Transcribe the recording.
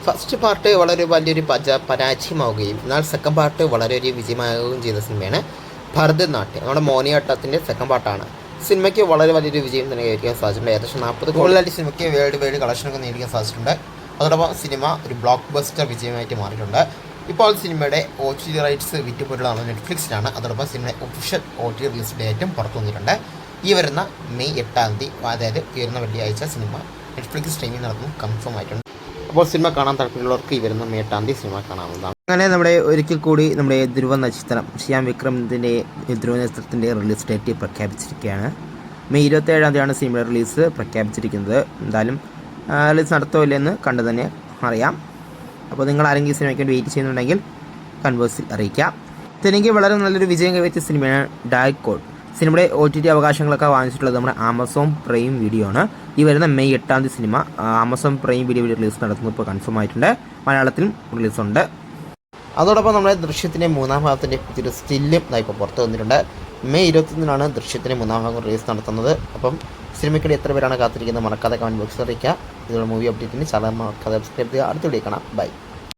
First part വളരെ വലിയൊരു പരാജയമാവുകയും എന്നാൽ സെക്കൻഡ് പാർട്ട് വളരെ ഒരു വിജയമാവുകയും ചെയ്ത സിനിമയാണ് ഭരതനാട്യം. നമ്മുടെ മോഹിനിയാട്ടത്തിൻ്റെ സെക്കൻഡ് പാർട്ടാണ്. സിനിമയ്ക്ക് വളരെ വലിയൊരു വിജയം തന്നെ കൈവരിക്കാൻ സാധിച്ചിട്ടുണ്ട്. ഏകദേശം 40 കോടിലായിട്ട് സിനിമയ്ക്ക് വേൾഡ് വൈഡ് കളക്ഷനൊക്കെ നേടിക്കാൻ സാധിച്ചിട്ടുണ്ട്. അതോടൊപ്പം സിനിമ ഒരു ബ്ലോക്ക് ബസ്റ്റർ വിജയമായിട്ട് മാറിയിട്ടുണ്ട്. ഇപ്പോൾ സിനിമയുടെ OTT റൈറ്റ്സ് വിറ്റുപോയിട്ടുള്ളതാണ് നെറ്റ്ഫ്ലിക്സിലാണ്. അതോടൊപ്പം സിനിമയുടെ ഒഫീഷ്യൽ OTT റിലീസ് ഡേറ്റും പുറത്തു വന്നിട്ടുണ്ട്. ഈ വരുന്ന മെയ് 8 അതായത് ഈ വരുന്ന വെള്ളിയാഴ്ച സിനിമ നെറ്റ്ഫ്ലിക്സ് സ്ട്രീമിംഗ് നടത്തുന്നത് കൺഫേം ആയിട്ടുണ്ട്. അപ്പോൾ സിനിമ കാണാൻ താല്പര്യമുള്ളവർക്ക് ഈ വരുന്ന മെയ് 8 സിനിമ കാണാവുന്നതാണ്. അങ്ങനെ നമ്മുടെ ഒരിക്കൽ കൂടി നമ്മുടെ ധ്രുവ നക്ഷത്രം ശ്യാം വിക്രമിൻ്റെ ധ്രുവ നക്ഷത്രത്തിൻ്റെ റിലീസ് ഡേറ്റ് പ്രഖ്യാപിച്ചിരിക്കുകയാണ്. മെയ് 27 സിനിമയുടെ റിലീസ് പ്രഖ്യാപിച്ചിരിക്കുന്നത്. എന്തായാലും റിലീസ് നടത്തോ ഇല്ലെന്ന് കണ്ടു തന്നെ അറിയാം. അപ്പോൾ നിങ്ങൾ ആരെങ്കിലും സിനിമയ്ക്ക് വേണ്ടി വെയിറ്റ് ചെയ്യുന്നുണ്ടെങ്കിൽ കൺവേഴ്സിൽ അറിയിക്കാം. ഇതെനിക്ക് വളരെ നല്ലൊരു വിജയം കൈവരിച്ച സിനിമയാണ് ഡാർക്ക് കോഡ്. സിനിമയുടെ OTT അവകാശങ്ങളൊക്കെ വാങ്ങിച്ചിട്ടുള്ളത് നമ്മുടെ ആമസോൺ പ്രൈം വീഡിയോ ആണ്. ഈ വരുന്ന May 8 cinema Amazon prime video release നടത്തുന്നത് ഇപ്പോൾ കൺഫേം ആയിട്ടുണ്ട്. മലയാളത്തിലും റിലീസുണ്ട്. അതോടൊപ്പം നമ്മുടെ ദൃശ്യത്തിൻ്റെ 3ാം ഭാഗത്തിൻ്റെ പുതിയൊരു സ്റ്റില്ലും ഇപ്പോൾ പുറത്ത് വന്നിട്ടുണ്ട്. മെയ് 21 ദൃശ്യത്തിൻ്റെ 3ാം ഭാഗം റിലീസ് നടത്തുന്നത്. അപ്പം സിനിമയ്ക്കിടെ എത്ര പേരാണ് കാത്തിരിക്കുന്നത് മറക്കാതെ കമൻറ്റ് ബോക്സിൽ അറിയിക്കുക. ഇതുള്ള മൂവി അപ്ഡേറ്റിന് ചാനൽ മറക്കാതെ സബ്സ്ക്രൈബ് ചെയ്യുക. അടുത്ത വീഡിയോ കാണാം. ബൈ.